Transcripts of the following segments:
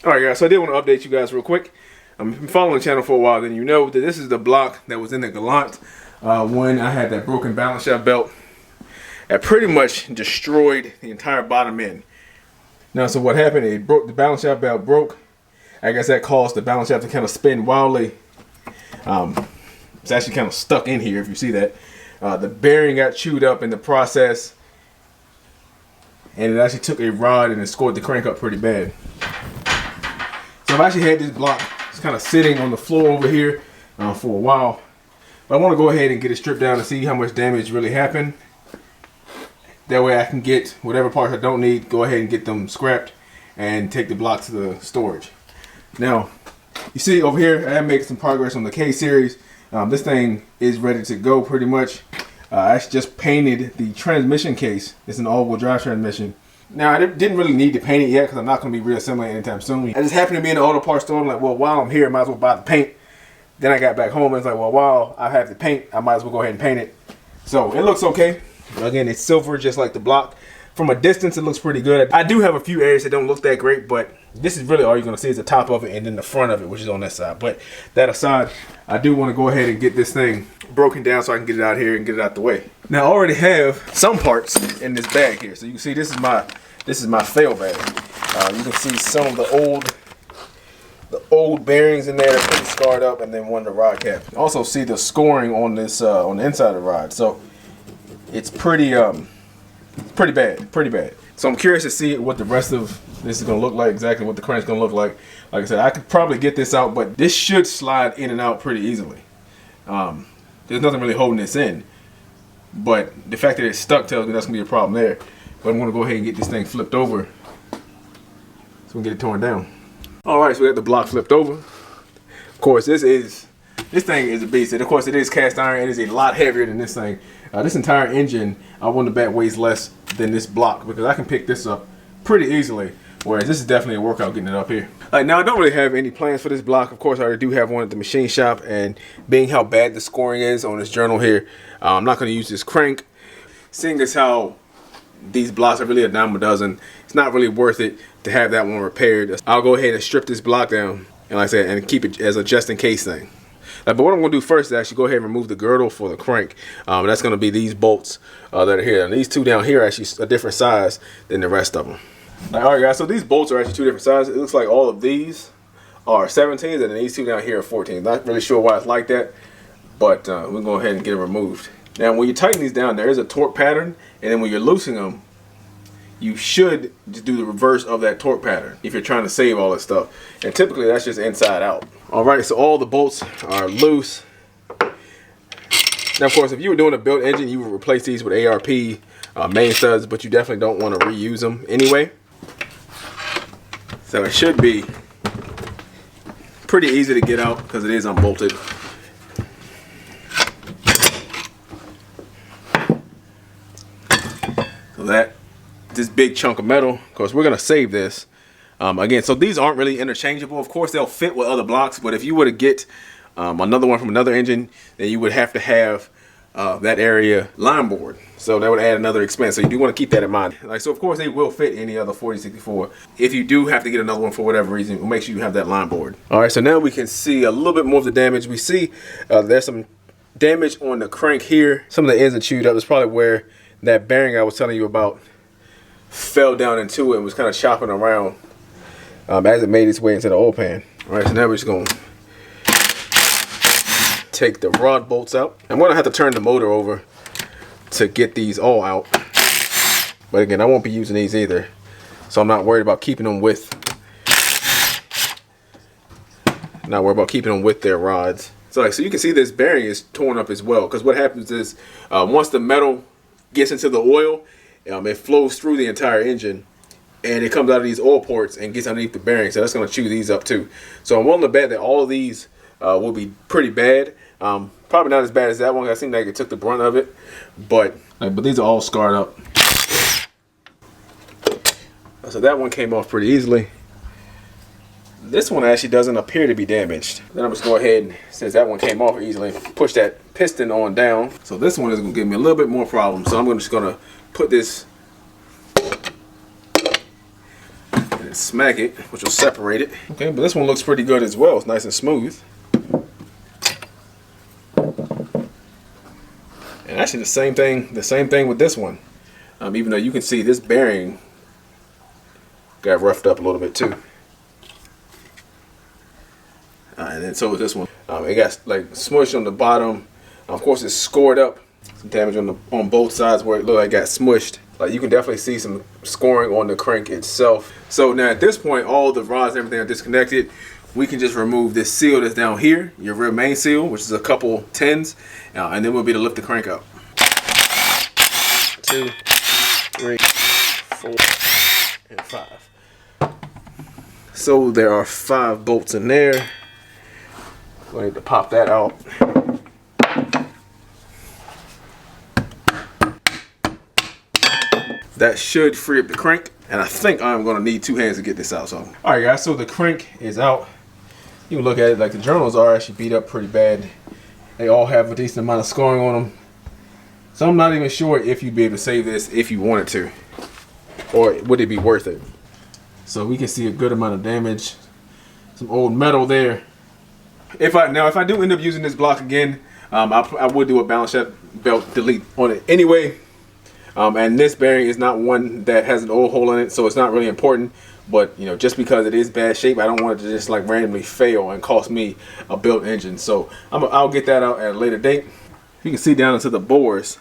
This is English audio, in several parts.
Alright guys, so I did want to update you guys real quick. I've been following the channel for a while, then you know that this is the block that was in the Gallant when I had that broken balance shaft belt that pretty much destroyed the entire bottom end. Now, so what happened, it broke, the balance shaft belt broke. I guess that caused the balance shaft to kind of spin wildly. It's actually kind of stuck in here if you see that. The bearing got chewed up in the process, and it actually took a rod and it scored the crank up pretty bad. So I've actually had this block just kind of sitting on the floor over here for a while. But I want to go ahead and get it stripped down to see how much damage really happened. That way I can get whatever parts I don't need, go ahead and get them scrapped and take the block to the storage. Now, you see over here, I am making some progress on the K-Series. This thing is ready to go pretty much. I actually just painted the transmission case. It's an all-wheel drive transmission. Now, I didn't really need to paint it yet because I'm not going to be reassembling anytime soon. I just happened to be in the auto parts store. I'm like, well, while I'm here, I might as well buy the paint. Then I got back home and it's like, well, while I have the paint, I might as well go ahead and paint it. So it looks okay. Again, it's silver just like the block. From a distance, it looks pretty good. I do have a few areas that don't look that great, but this is really all you're going to see is the top of it and then the front of it, which is on that side. But that aside, I do want to go ahead and get this thing broken down so I can get it out here and get it out the way. Now, I already have some parts in this bag here. So you can see this is my fail bag. You can see some of the old bearings in there, pretty scarred up, and then one of the rod cap. You also see the scoring on this on the inside of the rod. So it's pretty bad. So I'm curious to see what the rest of this is going to look like, exactly what the crank's going to look like. Like I said, I could probably get this out, but this should slide in and out pretty easily. There's nothing really holding this in, but the fact that it's stuck tells me that's going to be a problem there. But I'm going to go ahead and get this thing flipped over so we can get it torn down. Alright, so we got the block flipped over. Of course, this thing is a beast. And of course, it is cast iron. It is a lot heavier than this thing. This entire engine, I want to bet, weighs less than this block because I can pick this up pretty easily. Whereas this is definitely a workout getting it up here. Now, I don't really have any plans for this block. Of course, I already do have one at the machine shop. And being how bad the scoring is on this journal here, I'm not going to use this crank. Seeing as how these blocks are really a dime a dozen, it's not really worth it to have that one repaired. I'll go ahead and strip this block down, and like I said, and keep it as a just-in-case thing. But what I'm going to do first is actually go ahead and remove the girdle for the crank. That's going to be these bolts that are here. And these two down here are actually a different size than the rest of them. Alright guys, so these bolts are actually two different sizes. It looks like all of these are 17s and then these two down here are 14s. Not really sure why it's like that, but we'll go ahead and get it removed. Now when you tighten these down, there is a torque pattern, and then when you're loosening them, you should just do the reverse of that torque pattern if you're trying to save all this stuff. And typically that's just inside out. Alright, so all the bolts are loose. Now of course, if you were doing a built engine, you would replace these with ARP main studs, but you definitely don't want to reuse them anyway. So it should be pretty easy to get out because it is unbolted. So this big chunk of metal, of course, we're going to save this. Again, so these aren't really interchangeable. Of course, they'll fit with other blocks, but if you were to get another one from another engine, then you would have to have that area line board. So that would add another expense. So you do want to keep that in mind. So of course, they will fit any other 4064. If you do have to get another one for whatever reason, make sure you have that line board. All right, so now we can see a little bit more of the damage. We see there's some damage on the crank here. Some of the ends are chewed up. It's probably where that bearing I was telling you about fell down into it and was kind of chopping around as it made its way into the oil pan. All right, so now we're just going to take the rod bolts out. I'm going to have to turn the motor over to get these all out. But again, I won't be using these either, so I'm not worried about keeping them with their rods. So you can see this bearing is torn up as well, because what happens is once the metal gets into the oil, it flows through the entire engine and it comes out of these oil ports and gets underneath the bearing. So that's going to chew these up too. So I'm willing to bet that all of these will be pretty bad. Probably not as bad as that one. I seem like it took the brunt of it, but these are all scarred up. So that one came off pretty easily. This one actually doesn't appear to be damaged. Then I'm just go ahead and, since that one came off easily, push that piston on down. So this one is going to give me a little bit more problems. So I'm just going to put this in and smack it, which will separate it. Okay, but this one looks pretty good as well. It's nice and smooth. And actually the same thing with this one. Even though you can see this bearing got roughed up a little bit too. And then so with this one. It got like smushed on the bottom. Of course it's scored up. Some damage on both sides where it looked like it got smushed. Like you can definitely see some scoring on the crank itself. So now at this point, all the rods and everything are disconnected. We can just remove this seal that's down here, your rear main seal, which is a couple tens, and then we'll be able to lift the crank up. 2, 3, 4, and 5. So there are 5 bolts in there. We'll need to pop that out. That should free up the crank, and I think I'm gonna need 2 hands to get this out. So, all right, guys. So the crank is out. You can look at it like the journals are actually beat up pretty bad. They all have a decent amount of scoring on them. So I'm not even sure if you'd be able to save this if you wanted to, or would it be worth it? So we can see a good amount of damage, some old metal there. If I do end up using this block again, I would do a balance shaft belt delete on it anyway. And this bearing is not one that has an oil hole in it, so it's not really important. But you know, just because it is bad shape, I don't want it to just like randomly fail and cost me a built engine. So I'll get that out at a later date. You can see down into the bores,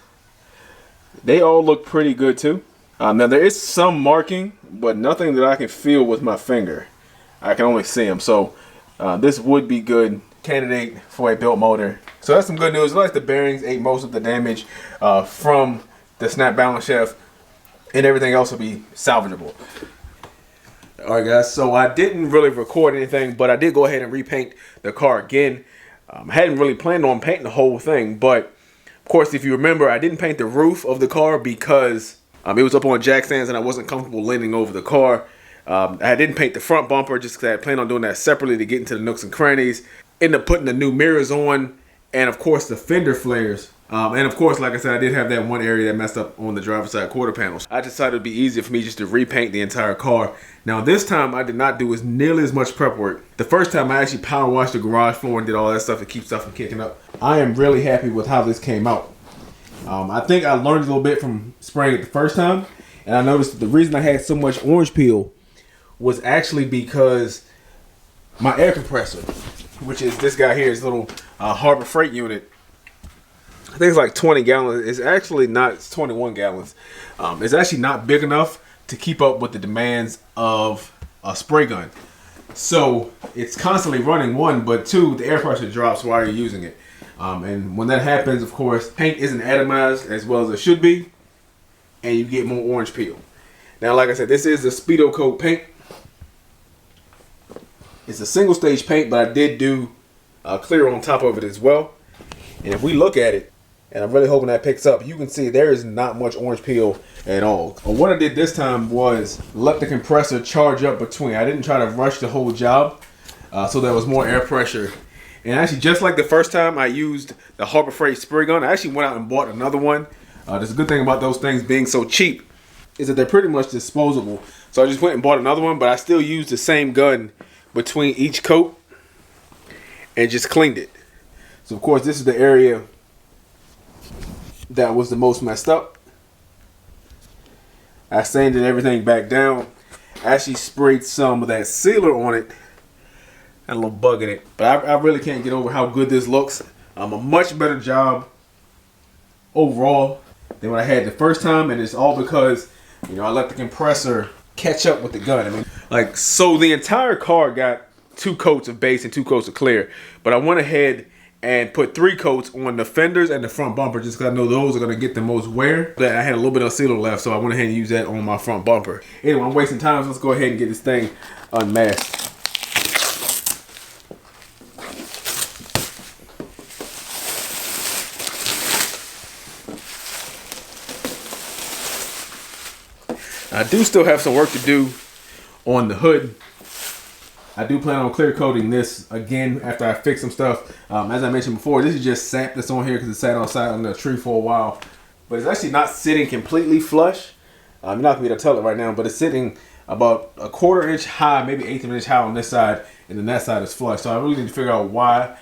they all look pretty good too. Now there is some marking, but nothing that I can feel with my finger. I can only see them. So this would be good candidate for a built motor. So that's some good news. It looks like the bearings ate most of the damage from the snap balance shaft, and everything else will be salvageable. All right, guys. So I didn't really record anything, but I did go ahead and repaint the car again. I hadn't really planned on painting the whole thing, but of course, if you remember, I didn't paint the roof of the car because it was up on jack stands and I wasn't comfortable leaning over the car. I didn't paint the front bumper just because I had planned on doing that separately to get into the nooks and crannies. Ended up putting the new mirrors on, and of course the fender flares. And of course, like I said, I did have that one area that messed up on the driver's side quarter panels. I decided it'd be easier for me just to repaint the entire car. Now this time I did not do nearly as much prep work. The first time I actually power washed the garage floor and did all that stuff to keep stuff from kicking up. I am really happy with how this came out. I think I learned a little bit from spraying it the first time, and I noticed that the reason I had so much orange peel was actually because my air compressor, which is this guy here, this little Harbor Freight unit, I think it's like 20 gallons. It's actually not, it's 21 gallons. It's actually not big enough to keep up with the demands of a spray gun. So it's constantly running, one, but two, the air pressure drops while you're using it. And when that happens, of course, paint isn't atomized as well as it should be, and you get more orange peel. Now, like I said, this is the Speedo Coat paint. It's a single stage paint, but I did do clear on top of it as well. And if we look at it, and I'm really hoping that picks up, you can see there is not much orange peel at all. But what I did this time was let the compressor charge up between. I didn't try to rush the whole job, so there was more air pressure. And actually, just like the first time I used the Harbor Freight spray gun, I actually went out and bought another one. There's a good thing about those things being so cheap is that they're pretty much disposable. So I just went and bought another one, but I still used the same gun between each coat and just cleaned it. So of course, this is the area that was the most messed up. I sanded everything back down. I actually sprayed some of that sealer on it. Had a little bug in it. But I really can't get over how good this looks. A much better job overall than what I had the first time. And it's all because, you know, I let the compressor catch up with the gun. I mean, like, so the entire car got 2 coats of base and 2 coats of clear. But I went ahead and put 3 coats on the fenders and the front bumper just because I know those are going to get the most wear. But I had a little bit of sealer left, so I went ahead and used that on my front bumper. Anyway, I'm wasting time, so let's go ahead and get this thing unmasked. I do still have some work to do on the hood. I do plan on clear coating this again after I fix some stuff. As I mentioned before, this is just sap that's on here because it sat outside on the tree for a while. But it's actually not sitting completely flush. You're not going to be able to tell it right now, but it's sitting about a 1/4 inch high, maybe 1/8 of an inch high on this side, and then that side is flush. So I really need to figure out why.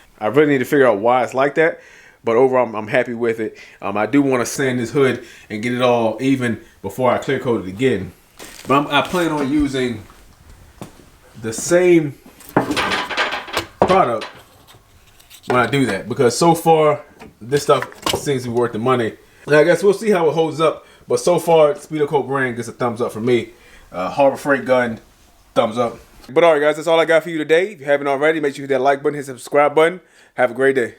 It's like that. But overall, I'm happy with it. I do want to sand this hood and get it all even before I clear coat it again. But I plan on using the same product when I do that, because so far this stuff seems to be worth the money. And I guess we'll see how it holds up, but so far Speedo Coat brand gets a thumbs up from me. Harbor Freight gun, thumbs up. But alright guys, that's all I got for you today. If you haven't already, make sure you hit that like button, hit the subscribe button. Have a great day.